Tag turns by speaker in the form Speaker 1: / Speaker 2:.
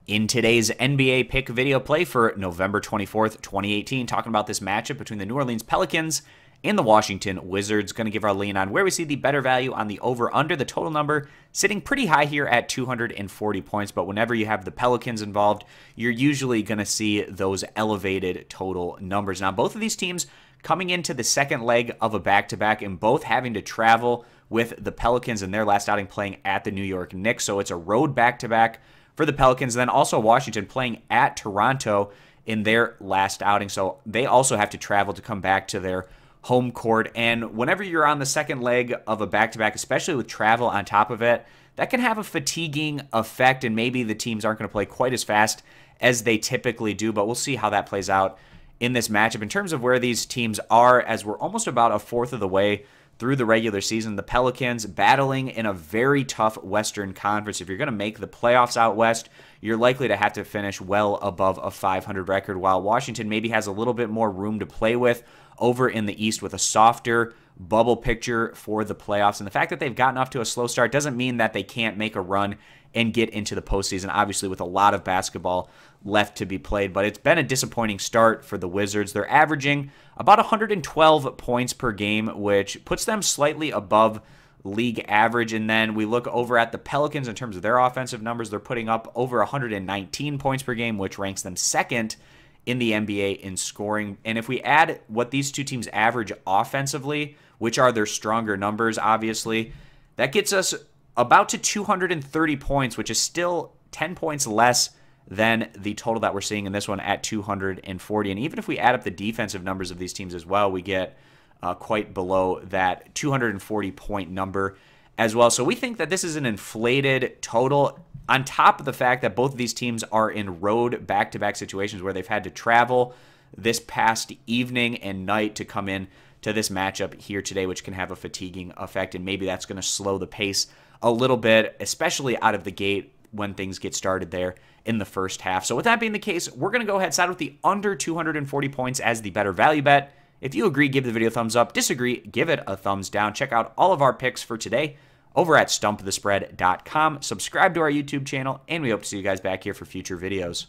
Speaker 1: In today's NBA pick video play for November 24th, 2018, talking about this matchup between the New Orleans Pelicans and the Washington Wizards. Going to give our lean on where we see the better value on the over-under. The total number sitting pretty high here at 240 points, but whenever you have the Pelicans involved, you're usually going to see those elevated total numbers. Now, both of these teams coming into the second leg of a back-to-back and both having to travel with the Pelicans in their last outing playing at the New York Knicks, so it's a road back-to-back for the Pelicans. And then also Washington playing at Toronto in their last outing. So they also have to travel to come back to their home court. And whenever you're on the second leg of a back-to-back, especially with travel on top of it, that can have a fatiguing effect, and maybe the teams aren't going to play quite as fast as they typically do. But we'll see how that plays out in this matchup. In terms of where these teams are, as we're almost about a fourth of the way through the regular season, the Pelicans battling in a very tough Western Conference. If you're going to make the playoffs out West, you're likely to have to finish well above a 500 record, while Washington maybe has a little bit more room to play with over in the East with a softer bubble picture for the playoffs. And the fact that they've gotten off to a slow start doesn't mean that they can't make a run and get into the postseason, obviously with a lot of basketball left to be played. But it's been a disappointing start for the Wizards. They're averaging about 112 points per game, which puts them slightly above league average. And then we look over at the Pelicans in terms of their offensive numbers. They're putting up over 119 points per game, which ranks them second in the NBA in scoring. And if we add what these two teams average offensively, which are their stronger numbers, obviously, that gets us about to 230 points, which is still 10 points less than the total that we're seeing in this one at 240. And even if we add up the defensive numbers of these teams as well, we get quite below that 240-point number as well. So we think that this is an inflated total, on top of the fact that both of these teams are in road back-to-back situations where they've had to travel this past evening and night to come in to this matchup here today, which can have a fatiguing effect, and maybe that's going to slow the pace a little bit, especially out of the gate when things get started there in the first half. So with that being the case, we're going to go ahead and side with the under 240 points as the better value bet. If you agree, give the video a thumbs up. Disagree, give it a thumbs down. Check out all of our picks for today over at stumpthespread.com. Subscribe to our YouTube channel, and we hope to see you guys back here for future videos.